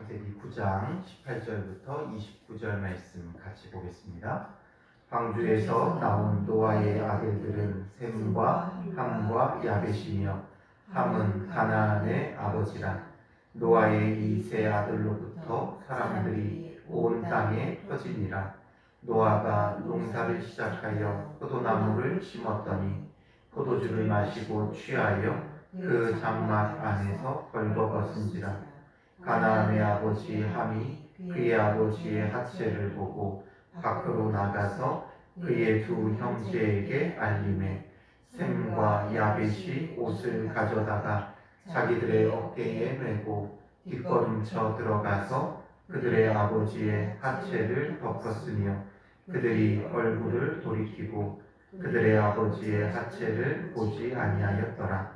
창세기 9장 18절부터 29절 말씀 같이 보겠습니다. 방주에서 나온 노아의 아들들은 셈과 함과 야벳이며 함은 가나안의 아버지라. 노아의 이 세 아들로부터 사람들이 온 땅에 퍼지니라. 노아가 농사를 시작하여 포도나무를 심었더니 포도주를 마시고 취하여 그 장막 안에서 벌거벗은지라. 가나안의 아버지 함이 그의 아버지의 하체를 보고 밖으로 나가서 그의 두 형제에게 알림해 셈과 야벳이 옷을 가져다가 자기들의 어깨에 메고 뒷걸음쳐 들어가서 그들의 아버지의 하체를 덮었으며 그들이 얼굴을 돌이키고 그들의 아버지의 하체를 보지 아니하였더라.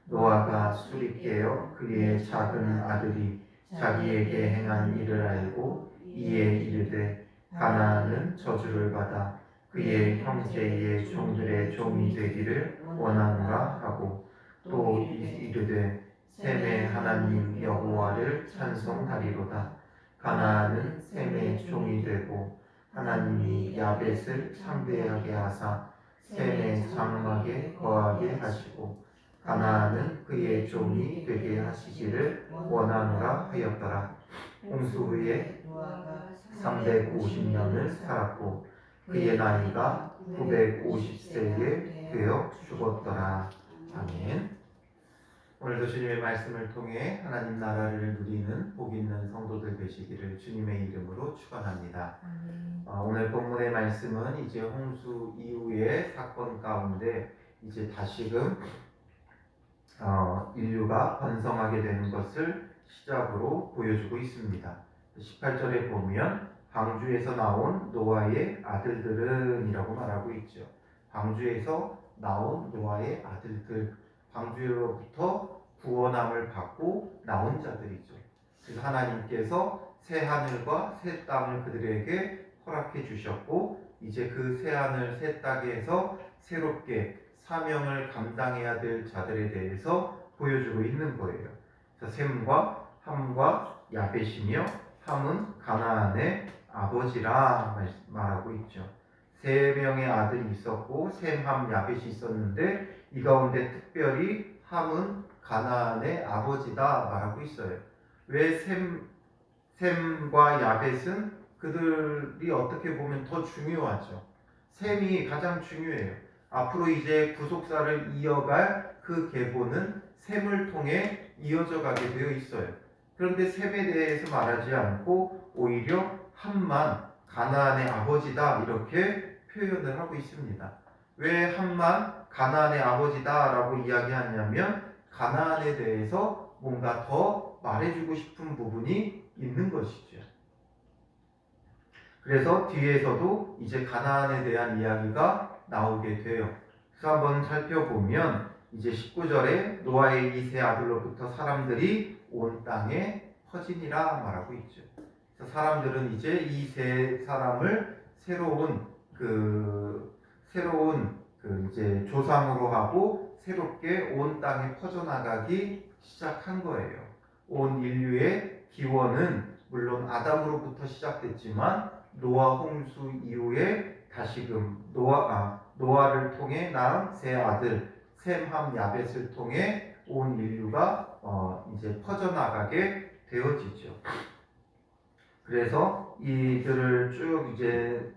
노아가 술이 깨어 그의 작은 아들이 자기에게 행한 일을 알고 이에 이르되 가나안은 저주를 받아 그의 형제의 종들의 종이 되기를 원하노라 하고 또 이르되 셈의 하나님 여호와를 찬송하리로다. 가나안은 셈의 종이 되고 하나님이 야벳을 창대하게 하사 셈의 장막에 거하게 하시고 가나안은 그의 종이 되게 하시기를 원하노라 하였더라. 홍수 후에 350년을 살았고 그의 나이가 950세에 되어 죽었더라. 아멘. 오늘도 주님의 말씀을 통해 하나님 나라를 누리는 복 있는 성도들 되시기를 주님의 이름으로 축원합니다. 오늘 본문의 말씀은 이제 홍수 이후의 사건 가운데 이제 다시금 인류가 번성하게 되는 것을 시작으로 보여주고 있습니다. 18절에 보면 방주에서 나온 노아의 아들들은 이라고 말하고 있죠. 방주에서 나온 노아의 아들들, 방주로부터 구원함을 받고 나온 자들이죠. 그래서 하나님께서 새 하늘과 새 땅을 그들에게 허락해 주셨고 이제 그 새 하늘 새 땅에서 새롭게 사명을 감당해야 될 자들에 대해서 보여주고 있는 거예요. 그래서 셈과 함과 야벳이며 함은 가나안의 아버지라 말하고 있죠. 세 명의 아들이 있었고 셈, 함, 야벳이 있었는데 이 가운데 특별히 함은 가나안의 아버지다 말하고 있어요. 왜 셈과 야벳은 그들이 어떻게 보면 더 중요하죠. 셈이 가장 중요해요. 앞으로 이제 구속사를 이어갈 그 계보는 셈을 통해 이어져 가게 되어 있어요. 그런데 셈에 대해서 말하지 않고 오히려 함만 가나안의 아버지다 이렇게 표현을 하고 있습니다. 왜 함만 가나안의 아버지다 라고 이야기하냐면 가나안에 대해서 뭔가 더 말해주고 싶은 부분이 있는 것이죠. 그래서 뒤에서도 이제 가나안에 대한 이야기가 나오게 돼요. 그래서 한번 살펴보면 이제 19절에 노아의 이 세 아들로부터 사람들이 온 땅에 퍼지니라 말하고 있죠. 그래서 사람들은 이제 이 세 사람을 새로운 이제 조상으로 하고 새롭게 온 땅에 퍼져나가기 시작한 거예요. 온 인류의 기원은 물론 아담으로부터 시작됐지만 노아 홍수 이후에 다시금 노아를 통해 낳은 세 아들 셈, 함, 야벳을 통해 온 인류가 이제 퍼져나가게 되어지죠. 그래서 이들을 쭉 이제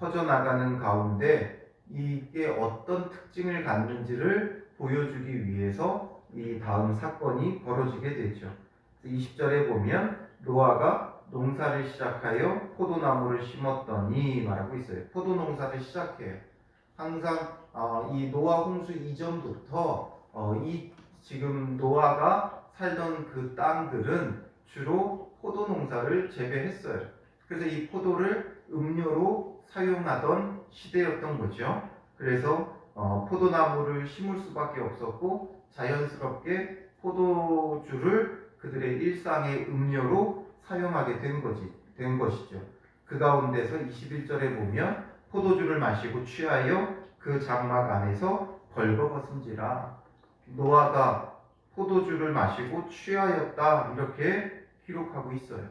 퍼져나가는 가운데 이게 어떤 특징을 갖는지를 보여주기 위해서 이 다음 사건이 벌어지게 되죠. 20절에 보면 노아가 농사를 시작하여 포도나무를 심었더니 말하고 있어요. 포도 농사를 시작해요. 항상 이 노아 홍수 이전부터 이 지금 노아가 살던 그 땅들은 주로 포도 농사를 재배했어요. 그래서 이 포도를 음료로 사용하던 시대였던 거죠. 그래서 포도나무를 심을 수밖에 없었고 자연스럽게 포도주를 그들의 일상의 음료로 사용하게 된 것이죠. 그 가운데서 21절에 보면 포도주를 마시고 취하여 그 장막 안에서 벌거벗은지라. 노아가 포도주를 마시고 취하였다 이렇게 기록하고 있어요.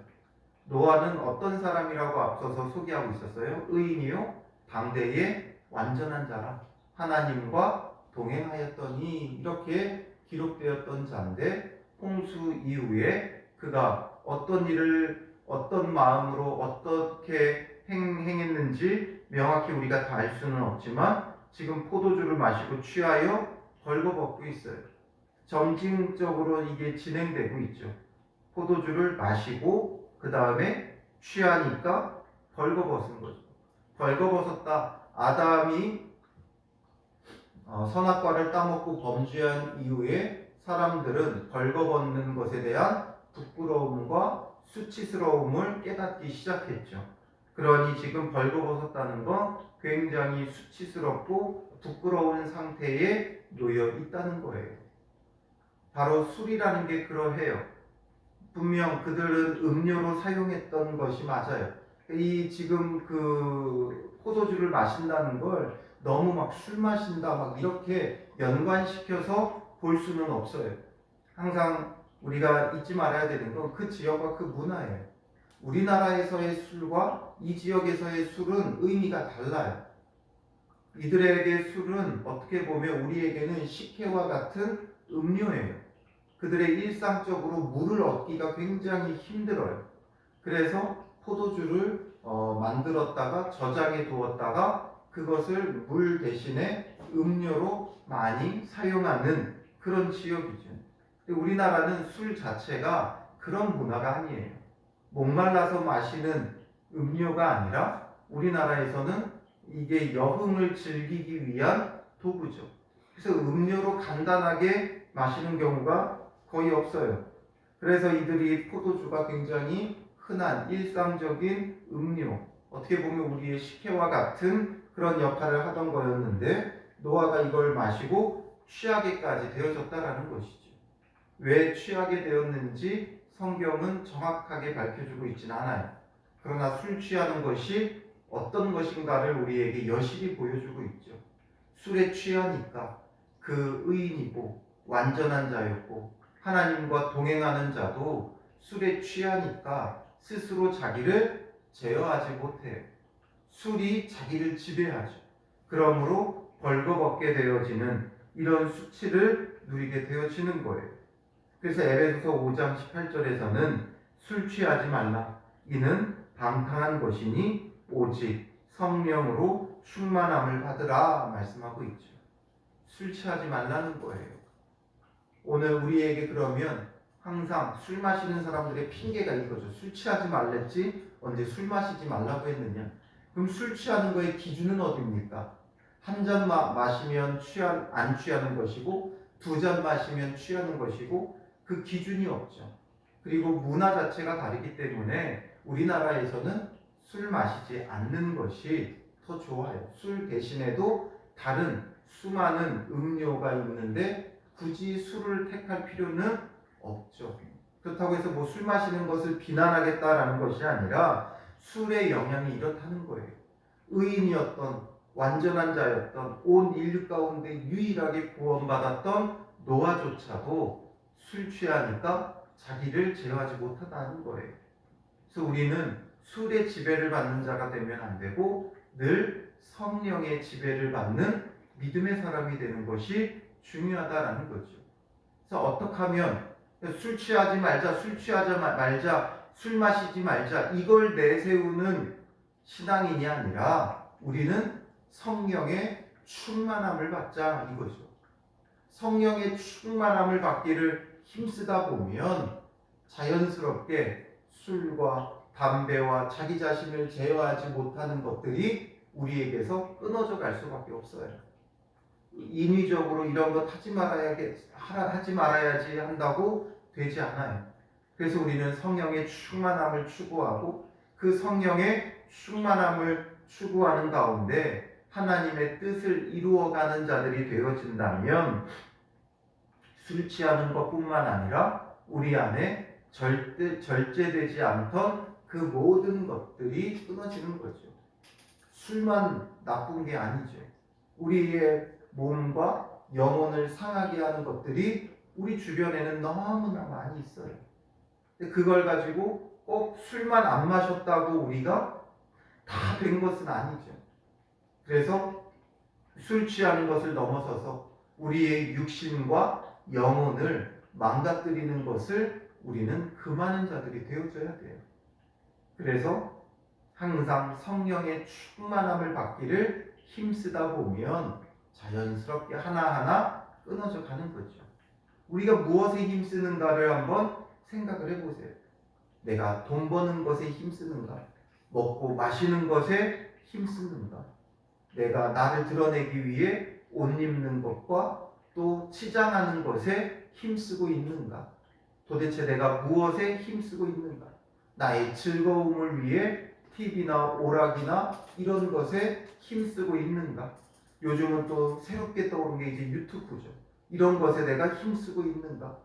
노아는 어떤 사람이라고 앞서서 소개하고 있었어요? 의인이요 당대의 완전한 자라 하나님과 동행하였더니 이렇게 기록되었던 자인데 홍수 이후에 그가 어떤 일을 어떤 마음으로 어떻게 행했는지 명확히 우리가 다 알 수는 없지만 지금 포도주를 마시고 취하여 벌거벗고 있어요. 점진적으로 이게 진행되고 있죠. 포도주를 마시고 그 다음에 취하니까 벌거벗은 거죠. 벌거벗었다. 아담이 선악과를 따먹고 범죄한 이후에 사람들은 벌거벗는 것에 대한 부끄러움과 수치스러움을 깨닫기 시작했죠. 그러니 지금 벌거벗었다는 건 굉장히 수치스럽고 부끄러운 상태에 놓여 있다는 거예요. 바로 술이라는 게 그러해요. 분명 그들은 음료로 사용했던 것이 맞아요. 이 지금 그 포도주를 마신다는 걸 너무 막 술 마신다 막 이렇게 연관시켜서 볼 수는 없어요. 항상 우리가 잊지 말아야 되는 건 그 지역과 그 문화예요. 우리나라에서의 술과 이 지역에서의 술은 의미가 달라요. 이들에게 술은 어떻게 보면 우리에게는 식혜와 같은 음료예요. 그들의 일상적으로 물을 얻기가 굉장히 힘들어요. 그래서 포도주를 만들었다가 저장해 두었다가 그것을 물 대신에 음료로 많이 사용하는 그런 지역이죠. 근데 우리나라는 술 자체가 그런 문화가 아니에요. 목말라서 마시는 음료가 아니라 우리나라에서는 이게 여흥을 즐기기 위한 도구죠. 그래서 음료로 간단하게 마시는 경우가 거의 없어요. 그래서 이들이 포도주가 굉장히 흔한 일상적인 음료, 어떻게 보면 우리의 식혜와 같은 그런 역할을 하던 거였는데 노아가 이걸 마시고 취하게까지 되어졌다라는 것이죠. 왜 취하게 되었는지 성경은 정확하게 밝혀주고 있지는 않아요. 그러나 술 취하는 것이 어떤 것인가를 우리에게 여실히 보여주고 있죠. 술에 취하니까 그 의인이고 완전한 자였고 하나님과 동행하는 자도 술에 취하니까 스스로 자기를 제어하지 못해요. 술이 자기를 지배하죠. 그러므로 벌거벗게 되어지는 이런 수치를 누리게 되어지는 거예요. 그래서 에베소서 5장 18절에서는 술 취하지 말라. 이는 방탕한 것이니 오직 성령으로 충만함을 받으라 말씀하고 있죠. 술 취하지 말라는 거예요. 오늘 우리에게 그러면 항상 술 마시는 사람들의 핑계가 이거죠. 술 취하지 말랬지 언제 술 마시지 말라고 했느냐. 그럼 술 취하는 거의 기준은 어디입니까? 한 잔 마시면 안 취하는 것이고 두 잔 마시면 취하는 것이고 그 기준이 없죠. 그리고 문화 자체가 다르기 때문에 우리나라에서는 술 마시지 않는 것이 더 좋아요. 술 대신에도 다른 수많은 음료가 있는데 굳이 술을 택할 필요는 없죠. 그렇다고 해서 뭐 술 마시는 것을 비난하겠다라는 것이 아니라 술의 영향이 이렇다는 거예요. 의인이었던 완전한 자였던 온 인류 가운데 유일하게 구원받았던 노아조차도 술 취하니까 자기를 제어하지 못하다는 거예요. 그래서 우리는 술의 지배를 받는 자가 되면 안 되고 늘 성령의 지배를 받는 믿음의 사람이 되는 것이 중요하다라는 거죠. 그래서 어떻게 하면 술 취하지 말자, 술 취하지 말자, 술 마시지 말자 이걸 내세우는 신앙인이 아니라 우리는 성령의 충만함을 받자 이거죠. 성령의 충만함을 받기를 힘쓰다 보면 자연스럽게 술과 담배와 자기 자신을 제어하지 못하는 것들이 우리에게서 끊어져 갈 수밖에 없어요. 인위적으로 이런 것 하지 말아야지 한다고 되지 않아요. 그래서 우리는 성령의 충만함을 추구하고 그 성령의 충만함을 추구하는 가운데 하나님의 뜻을 이루어가는 자들이 되어진다면 술 취하는 것뿐만 아니라 우리 안에 절제되지 않던 그 모든 것들이 끊어지는 거죠. 술만 나쁜 게 아니죠. 우리의 몸과 영혼을 상하게 하는 것들이 우리 주변에는 너무나 많이 있어요. 근데 그걸 가지고 꼭 술만 안 마셨다고 우리가 다 된 것은 아니죠. 그래서 술 취하는 것을 넘어서서 우리의 육신과 영혼을 망가뜨리는 것을 우리는 금하는 자들이 되어줘야 돼요. 그래서 항상 성령의 충만함을 받기를 힘쓰다 보면 자연스럽게 하나하나 끊어져 가는 거죠. 우리가 무엇에 힘쓰는가를 한번 생각을 해보세요. 내가 돈 버는 것에 힘쓰는가? 먹고 마시는 것에 힘쓰는가? 내가 나를 드러내기 위해 옷 입는 것과 또 치장하는 것에 힘쓰고 있는가? 도대체 내가 무엇에 힘쓰고 있는가? 나의 즐거움을 위해 TV나 오락이나 이런 것에 힘쓰고 있는가? 요즘은 또 새롭게 떠오른 게 이제 유튜브죠. 이런 것에 내가 힘쓰고 있는가?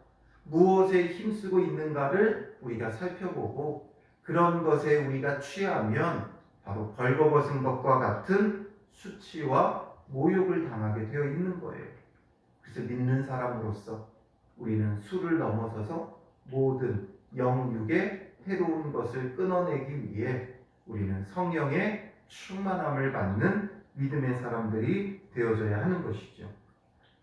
무엇에 힘쓰고 있는가를 우리가 살펴보고 그런 것에 우리가 취하면 바로 벌거벗은 것과 같은 수치와 모욕을 당하게 되어 있는 거예요. 그래서 믿는 사람으로서 우리는 술을 넘어서서 모든 영육의 해로운 것을 끊어내기 위해 우리는 성령의 충만함을 받는 믿음의 사람들이 되어져야 하는 것이죠.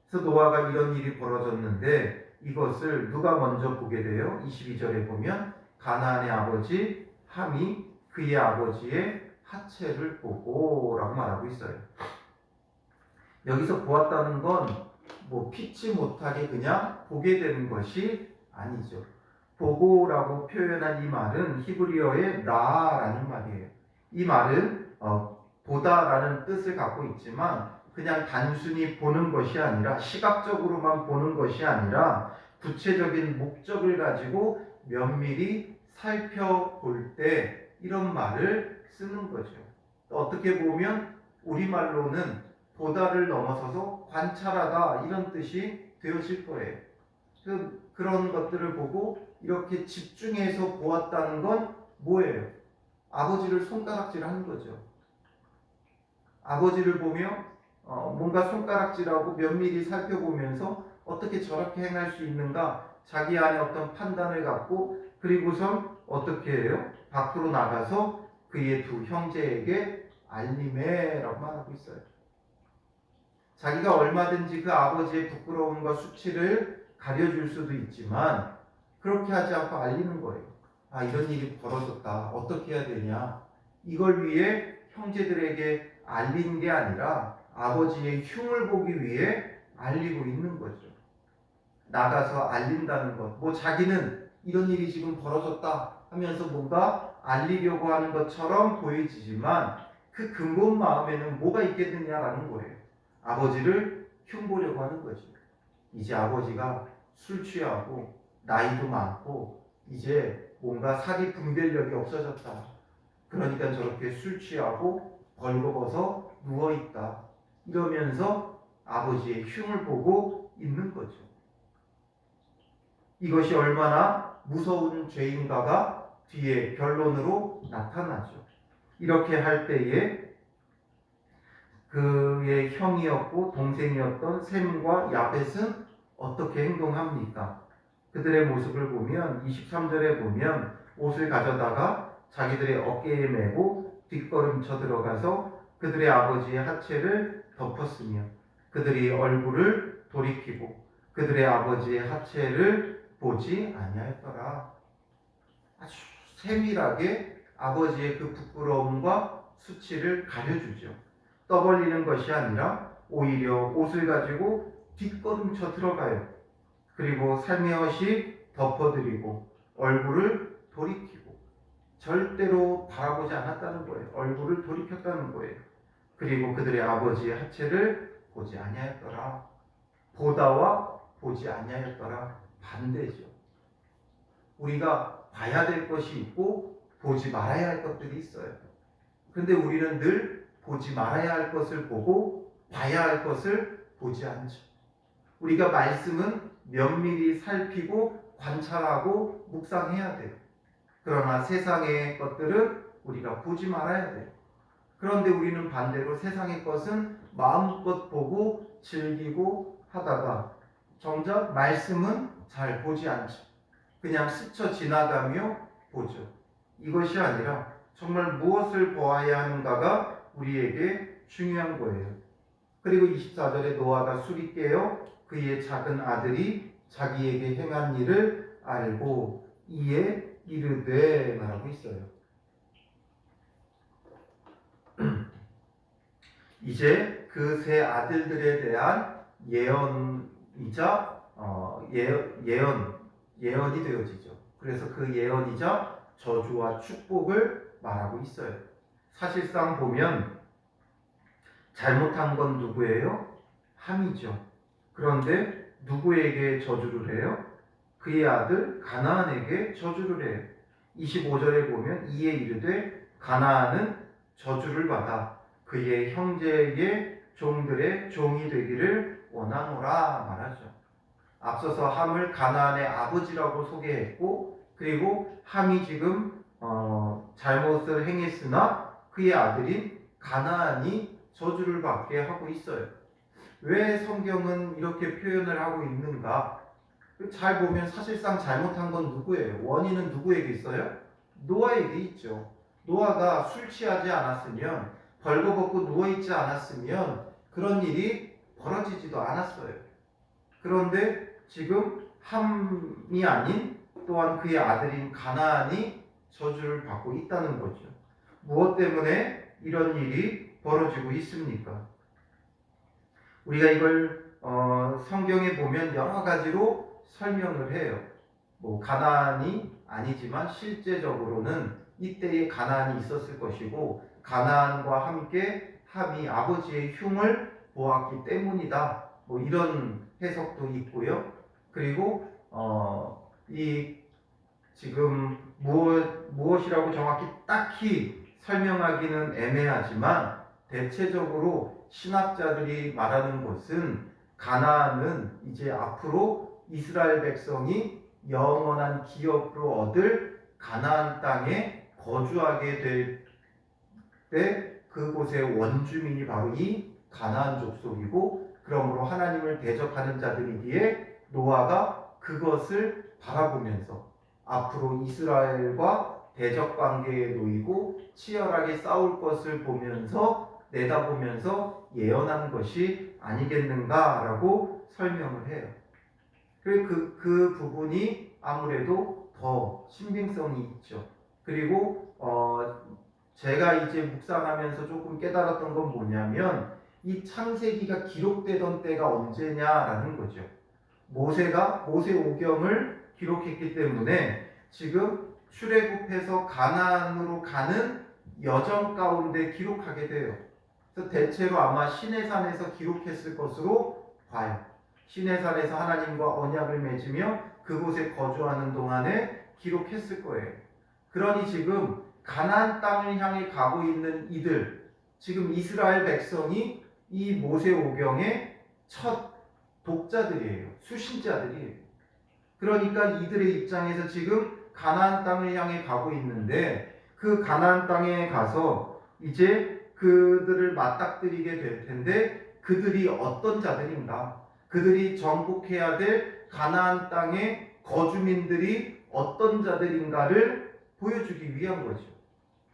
그래서 노아가 이런 일이 벌어졌는데 이것을 누가 먼저 보게 돼요? 22절에 보면 가나안의 아버지 함이 그의 아버지의 하체를 보고 라고 말하고 있어요. 여기서 보았다는 건 뭐 피치 못하게 그냥 보게 되는 것이 아니죠. 보고라고 표현한 이 말은 히브리어의 라라는 말이에요. 이 말은 보다라는 뜻을 갖고 있지만 그냥 단순히 보는 것이 아니라 시각적으로만 보는 것이 아니라 구체적인 목적을 가지고 면밀히 살펴볼 때 이런 말을 쓰는 거죠. 어떻게 보면 우리말로는 보다를 넘어서서 관찰하다 이런 뜻이 되어질 거예요. 그런 것들을 보고 이렇게 집중해서 보았다는 건 뭐예요? 아버지를 손가락질하는 거죠. 아버지를 보며 뭔가 손가락질하고 면밀히 살펴보면서 어떻게 저렇게 행할 수 있는가 자기 안에 어떤 판단을 갖고 그리고선 어떻게 해요? 밖으로 나가서 그의 두 형제에게 알림해라고 말하고 있어요. 자기가 얼마든지 그 아버지의 부끄러움과 수치를 가려줄 수도 있지만 그렇게 하지 않고 알리는 거예요. 아, 이런 일이 벌어졌다. 어떻게 해야 되냐. 이걸 위해 형제들에게 알린 게 아니라 아버지의 흉을 보기 위해 알리고 있는 거죠. 나가서 알린다는 것. 뭐 자기는 이런 일이 지금 벌어졌다 하면서 뭔가 알리려고 하는 것처럼 보이지만 그 근본 마음에는 뭐가 있겠느냐라는 거예요. 아버지를 흉보려고 하는 거지. 이제 아버지가 술 취하고 나이도 많고 이제 뭔가 사기 분별력이 없어졌다. 그러니까 저렇게 술 취하고 벌거벗어 누워있다. 이러면서 아버지의 흉을 보고 있는 거죠. 이것이 얼마나 무서운 죄인가가 뒤에 결론으로 나타나죠. 이렇게 할 때에 그의 형이었고 동생이었던 셈과 야벳은 어떻게 행동합니까? 그들의 모습을 보면 23절에 보면 옷을 가져다가 자기들의 어깨에 메고 뒷걸음쳐 들어가서 그들의 아버지의 하체를 덮었으며 그들이 얼굴을 돌이키고 그들의 아버지의 하체를 보지 아니하였더라. 아주 세밀하게 아버지의 그 부끄러움과 수치를 가려주죠. 떠벌리는 것이 아니라 오히려 옷을 가지고 뒷걸음쳐 들어가요. 그리고 살며시 덮어드리고 얼굴을 돌이키고 절대로 바라보지 않았다는 거예요. 얼굴을 돌이켰다는 거예요. 그리고 그들의 아버지의 하체를 보지 아니하였더라. 보다와 보지 아니하였더라. 반대죠. 우리가 봐야 될 것이 있고 보지 말아야 할 것들이 있어요. 그런데 우리는 늘 보지 말아야 할 것을 보고 봐야 할 것을 보지 않죠. 우리가 말씀은 면밀히 살피고 관찰하고 묵상해야 돼요. 그러나 세상의 것들은 우리가 보지 말아야 돼요. 그런데 우리는 반대로 세상의 것은 마음껏 보고 즐기고 하다가 정작 말씀은 잘 보지 않죠. 그냥 스쳐 지나가며 보죠. 이것이 아니라 정말 무엇을 보아야 하는가가 우리에게 중요한 거예요. 그리고 24절에 노아가 술이 깨어 그의 작은 아들이 자기에게 행한 일을 알고 이에 이르되 말하고 있어요. 이제 그 세 아들들에 대한 예언이자 예언이 되어지죠. 그래서 그 예언이자 저주와 축복을 말하고 있어요. 사실상 보면 잘못한 건 누구예요? 함이죠. 그런데 누구에게 저주를 해요? 그의 아들 가나안에게 저주를 해요. 25절에 보면 이에 이르되 가나안은 저주를 받아 그의 형제의 종들의 종이 되기를 원하노라 말하죠. 앞서서 함을 가나안의 아버지라고 소개했고, 그리고 함이 지금 잘못을 행했으나 그의 아들인 가나안이 저주를 받게 하고 있어요. 왜 성경은 이렇게 표현을 하고 있는가? 잘 보면 사실상 잘못한 건 누구예요? 원인은 누구에게 있어요? 노아에게 있죠. 노아가 술 취하지 않았으면, 벌거벗고 누워있지 않았으면 그런 일이 벌어지지도 않았어요. 그런데 지금 함이 아닌 또한 그의 아들인 가나안이 저주를 받고 있다는 거죠. 무엇 때문에 이런 일이 벌어지고 있습니까? 우리가 이걸 성경에 보면 여러 가지로 설명을 해요. 가나안이 아니지만 실제적으로는 이때에 가나안이 있었을 것이고, 가나안과 함께 함이 아버지의 흉을 보았기 때문이다. 이런 해석도 있고요. 그리고 이 지금 무엇이라고 정확히 딱히 설명하기는 애매하지만, 대체적으로 신학자들이 말하는 것은 가나안은 이제 앞으로 이스라엘 백성이 영원한 기업으로 얻을 가나안 땅에 거주하게 될 때 그곳의 원주민이 바로 이 가나안 족속이고, 그러므로 하나님을 대적하는 자들이기에 노아가 그것을 바라보면서 앞으로 이스라엘과 대적 관계에 놓이고 치열하게 싸울 것을 보면서 내다보면서 예언한 것이 아니겠는가라고 설명을 해요. 그 부분이 아무래도 더 신빙성이 있죠. 그리고 제가 이제 묵상하면서 조금 깨달았던 건 뭐냐면, 이 창세기가 기록되던 때가 언제냐라는 거죠. 모세 오경을 기록했기 때문에 지금 출애굽해서 가나안으로 가는 여정 가운데 기록하게 돼요. 그래서 대체로 아마 시내산에서 기록했을 것으로 봐요. 시내산에서 하나님과 언약을 맺으며 그곳에 거주하는 동안에 기록했을 거예요. 그러니 지금 가나안 땅을 향해 가고 있는 이들, 지금 이스라엘 백성이 이 모세오경의 첫 독자들이에요. 수신자들이에요. 그러니까 이들의 입장에서 지금 가나안 땅을 향해 가고 있는데, 그 가나안 땅에 가서 이제 그들을 맞닥뜨리게 될 텐데, 그들이 어떤 자들인가? 그들이 정복해야 될 가나안 땅의 거주민들이 어떤 자들인가를 보여주기 위한 거죠.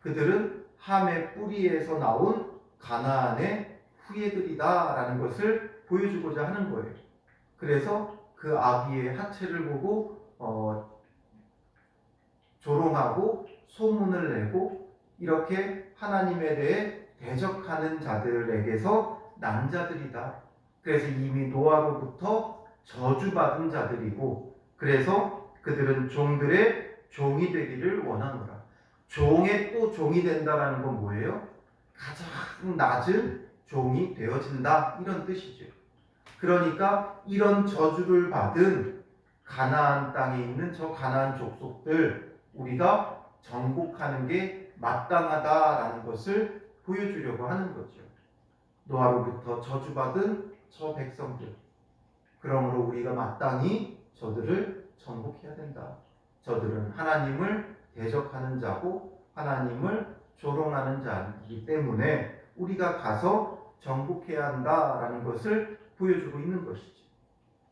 그들은 함의 뿌리에서 나온 가나안의 후예들이다라는 것을 보여주고자 하는 거예요. 그래서 그 아비의 하체를 보고 조롱하고 소문을 내고 이렇게 하나님에 대해 대적하는 자들에게서 난 자들이다. 그래서 이미 노아로부터 저주받은 자들이고, 그래서 그들은 종들의 종이 되기를 원하노라. 종의 또 종이 된다라는 건 뭐예요? 가장 낮은 종이 되어진다, 이런 뜻이죠. 그러니까 이런 저주를 받은 가나안 땅에 있는 저 가나안 족속들, 우리가 정복하는 게 마땅하다라는 것을 보여주려고 하는 거죠. 노아로부터 저주받은 저 백성들, 그러므로 우리가 마땅히 저들을 정복해야 된다. 저들은 하나님을 대적하는 자고 하나님을 조롱하는 자이기 때문에 우리가 가서 정복해야 한다라는 것을 보여주고 있는 것이지.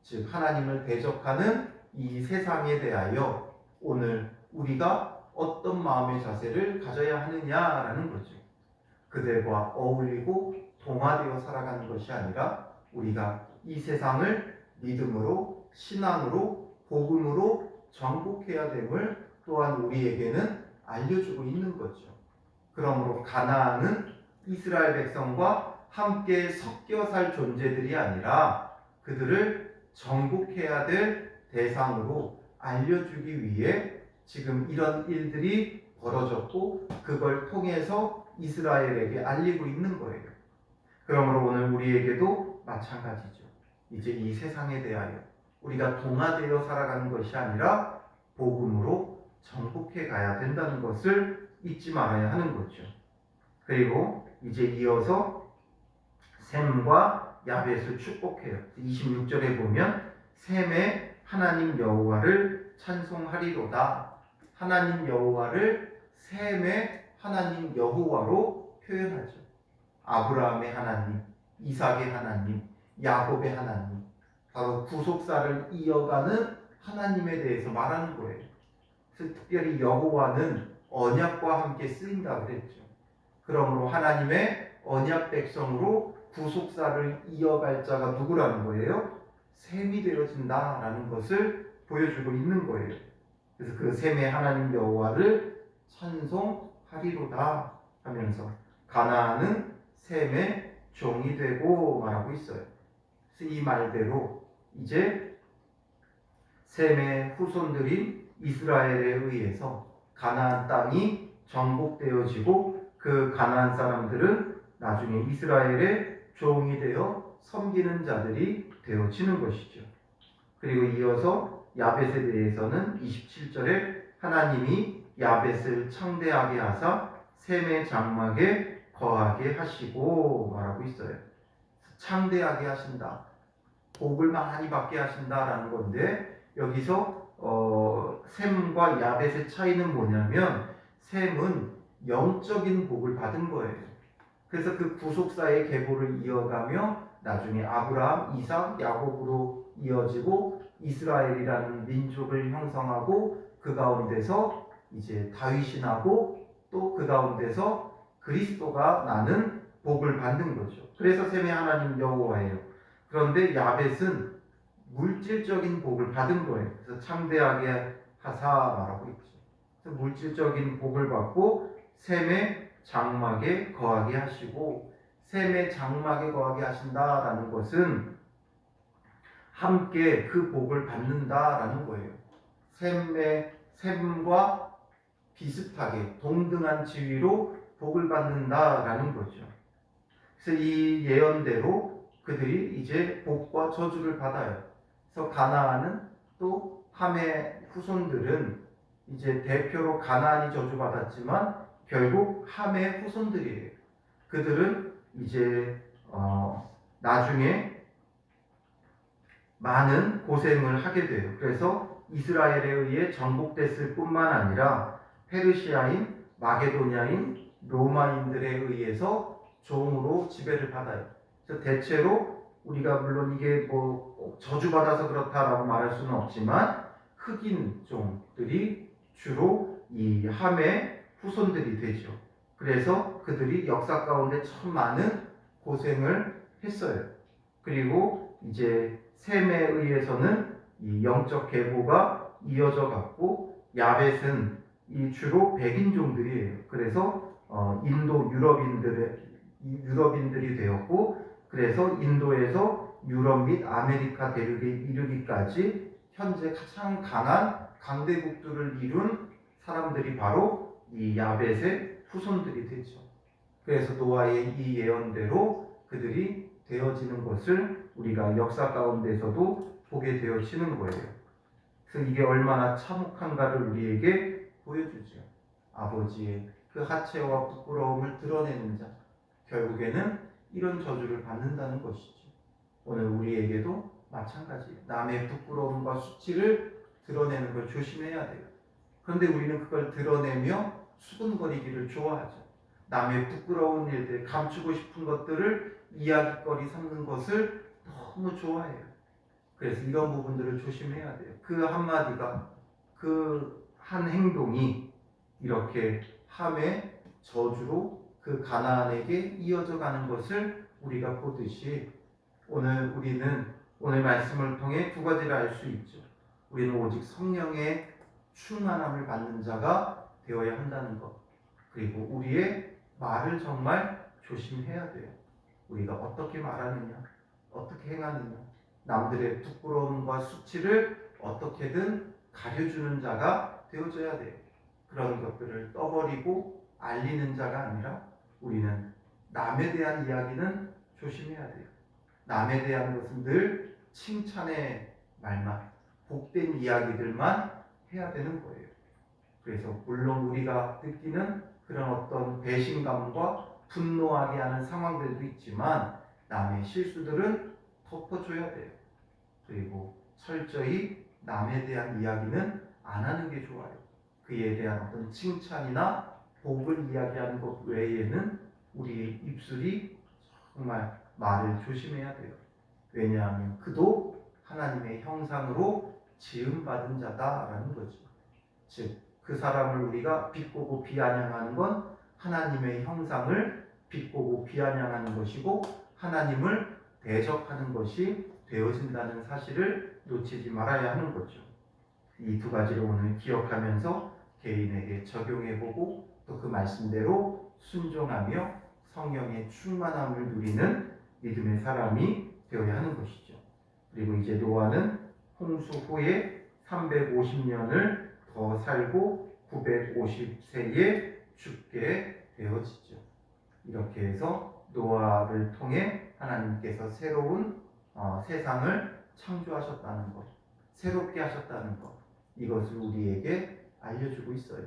즉 하나님을 대적하는 이 세상에 대하여 오늘 우리가 어떤 마음의 자세를 가져야 하느냐라는 거죠. 그들과 어울리고 동화되어 살아가는 것이 아니라 우리가 이 세상을 믿음으로, 신앙으로, 복음으로 정복해야 됨을 또한 우리에게는 알려주고 있는 거죠. 그러므로 가나안은 이스라엘 백성과 함께 섞여 살 존재들이 아니라 그들을 정복해야 될 대상으로 알려주기 위해 지금 이런 일들이 벌어졌고 그걸 통해서 이스라엘에게 알리고 있는 거예요. 그러므로 오늘 우리에게도 마찬가지죠. 이제 이 세상에 대하여 우리가 동화되어 살아가는 것이 아니라 복음으로 정복해 가야 된다는 것을 잊지 말아야 하는 거죠. 그리고 이제 이어서 셈과 야벳을 축복해요. 26절에 보면 셈의 하나님 여호와를 찬송하리로다. 하나님 여호와를 셈의 하나님 여호와로 표현하죠. 아브라함의 하나님, 이삭의 하나님, 야곱의 하나님, 바로 구속사를 이어가는 하나님에 대해서 말하는 거예요. 그래서 특별히 여호와는 언약과 함께 쓰인다 그랬죠. 그러므로 하나님의 언약 백성으로 구속사를 이어갈 자가 누구라는 거예요? 셈이 되어진다라는 것을 보여주고 있는 거예요. 그래서 그 셈의 하나님 여호와를 찬송하리로다 하면서 가나안은 셈의 종이 되고 말하고 있어요. 그래서 이 말대로 이제 셈의 후손들인 이스라엘에 의해서 가나안 땅이 정복되어지고 그 가나안 사람들은 나중에 이스라엘의 종이 되어 섬기는 자들이 되어지는 것이죠. 그리고 이어서 야벳에 대해서는 27절에 하나님이 야벳을 창대하게 하사 셈의 장막에 거하게 하시고 말하고 있어요. 창대하게 하신다. 복을 많이 받게 하신다라는 건데 여기서 셈과 야벳의 차이는 뭐냐면 셈은 영적인 복을 받은 거예요. 그래서 그 구속사의 계보를 이어가며 나중에 아브라함, 이삭, 야곱으로 이어지고 이스라엘이라는 민족을 형성하고 그 가운데서 이제 다윗이 나고 또 그 가운데서 그리스도가 나는 복을 받는 거죠. 그래서 셈의 하나님 여호와예요. 그런데 야벳은 물질적인 복을 받은 거예요. 그래서 창대하게 하사 말하고 있죠. 그래서 물질적인 복을 받고 셈의 장막에 거하게 하시고 셈의 장막에 거하게 하신다라는 것은 함께 그 복을 받는다라는 거예요. 셈과 비슷하게 동등한 지위로 복을 받는다라는 거죠. 그래서 이 예언대로 그들이 이제 복과 저주를 받아요. 그래서 가나안은 또 함의 후손들은 이제 대표로 가나안이 저주받았지만 결국 함의 후손들이에요. 그들은 이제 나중에 많은 고생을 하게 돼요. 그래서 이스라엘에 의해 정복됐을 뿐만 아니라 페르시아인, 마게도냐인, 로마인들에 의해서 종으로 지배를 받아요. 그래서 대체로 우리가 물론 이게 뭐 저주받아서 그렇다라고 말할 수는 없지만 흑인 종들이 주로 이 함의 후손들이 되죠. 그래서 그들이 역사 가운데 참 많은 고생을 했어요. 그리고 이제 셈에 의해서는 이 영적 계보가 이어져 갔고 야벳은 이 주로 백인종들이에요. 그래서 인도 유럽인들이 되었고 그래서 인도에서 유럽 및 아메리카 대륙에 이르기까지 현재 가장 강한 강대국들을 이룬 사람들이 바로 이 야벳의 후손들이 되죠. 그래서 노아의 이 예언대로 그들이 되어지는 것을 우리가 역사 가운데서도 보게 되어지는 거예요. 그래서 이게 얼마나 참혹한가를 우리에게 보여주죠. 아버지의 그 하체와 부끄러움을 드러내는 자, 결국에는 이런 저주를 받는다는 것이죠. 오늘 우리에게도 마찬가지 남의 부끄러움과 수치를 드러내는 걸 조심해야 돼요. 그런데 우리는 그걸 드러내며 수군거리기를 좋아하죠. 남의 부끄러운 일들, 감추고 싶은 것들을 이야기거리 삼는 것을 너무 좋아해요. 그래서 이런 부분들을 조심해야 돼요. 그 한마디가, 그 한 행동이 이렇게 함의 저주로 그 가나안에게 이어져 가는 것을 우리가 보듯이 우리는 오늘 말씀을 통해 두 가지를 알 수 있죠. 우리는 오직 성령의 충만함을 받는 자가 되어야 한다는 것. 그리고 우리의 말을 정말 조심해야 돼요. 우리가 어떻게 말하느냐, 어떻게 행하느냐, 남들의 부끄러움과 수치를 어떻게든 가려주는 자가 되어져야 돼요. 그런 것들을 떠버리고 알리는 자가 아니라 우리는 남에 대한 이야기는 조심해야 돼요. 남에 대한 것은 늘 칭찬의 말만, 복된 이야기들만 해야 되는 거예요. 그래서 물론 우리가 느끼는 그런 어떤 배신감과 분노하게 하는 상황들도 있지만 남의 실수들은 덮어줘야 돼요. 그리고 철저히 남에 대한 이야기는 안 하는 게 좋아요. 그에 대한 어떤 칭찬이나 복을 이야기하는 것 외에는 우리의 입술이 정말 말을 조심해야 돼요. 왜냐하면 그도 하나님의 형상으로 지음받은 자다라는 거죠. 즉, 그 사람을 우리가 비꼬고 비아냥하는 건 하나님의 형상을 비꼬고 비아냥하는 것이고 하나님을 대적하는 것이 되어진다는 사실을 놓치지 말아야 하는 거죠. 이 두 가지를 오늘 기억하면서 개인에게 적용해보고 또 그 말씀대로 순종하며 성령의 충만함을 누리는 믿음의 사람이 되어야 하는 것이죠. 그리고 이제 노아는 홍수 후에 350년을 더 살고 950세에 죽게 되어지죠. 이렇게 해서 노아를 통해 하나님께서 새로운 세상을 창조하셨다는 것, 새롭게 하셨다는 것, 이것을 우리에게 알려주고 있어요.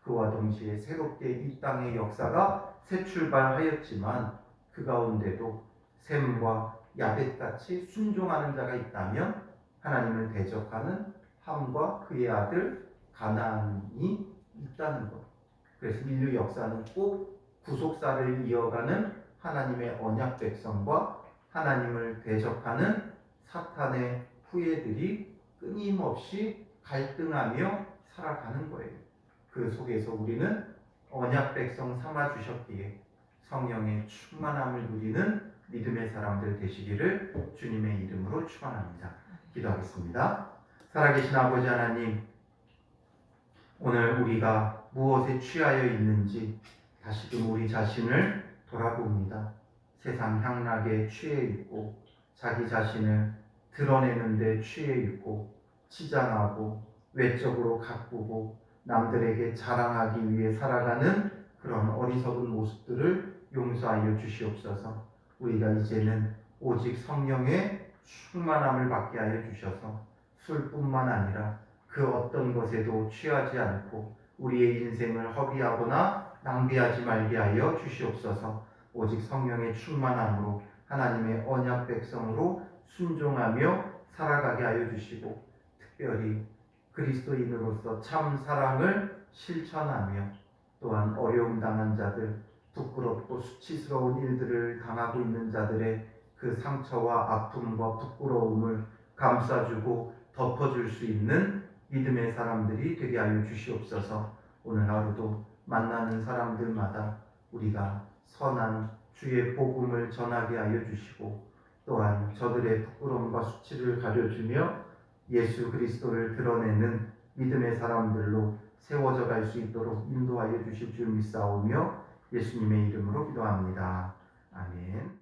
그와 동시에 새롭게 이 땅의 역사가 새 출발하였지만 그 가운데도 셈과 야벳같이 순종하는 자가 있다면 하나님을 대적하는 함과 그의 아들 가나안이 있다는 것. 그래서 인류 역사는 꼭 구속사를 이어가는 하나님의 언약 백성과 하나님을 대적하는 사탄의 후예들이 끊임없이 갈등하며 살아가는 거예요. 그 속에서 우리는 언약 백성 삼아 주셨기에 성령의 충만함을 누리는 믿음의 사람들 되시기를 주님의 이름으로 축원합니다. 기도하겠습니다. 살아계신 아버지 하나님, 오늘 우리가 무엇에 취하여 있는지 다시금 우리 자신을 돌아봅니다. 세상 향락에 취해 있고 자기 자신을 드러내는 데 취해 있고 치장하고 외적으로 가꾸고 남들에게 자랑하기 위해 살아가는 그런 어리석은 모습들을 용서하여 주시옵소서. 우리가 이제는 오직 성령의 충만함을 받게 하여 주셔서 술뿐만 아니라 그 어떤 것에도 취하지 않고 우리의 인생을 허비하거나 낭비하지 말게 하여 주시옵소서. 오직 성령의 충만함으로 하나님의 언약 백성으로 순종하며 살아가게 하여 주시고 특별히 그리스도인으로서 참 사랑을 실천하며 또한 어려움 당한 자들, 부끄럽고 수치스러운 일들을 당하고 있는 자들의 그 상처와 아픔과 부끄러움을 감싸주고 덮어줄 수 있는 믿음의 사람들이 되게 하여 주시옵소서. 오늘 하루도 만나는 사람들마다 우리가 선한 주의 복음을 전하게 하여 주시고 또한 저들의 부끄러움과 수치를 가려주며 예수 그리스도를 드러내는 믿음의 사람들로 세워져 갈 수 있도록 인도하여 주실 줄 믿사오며 예수님의 이름으로 기도합니다. 아멘.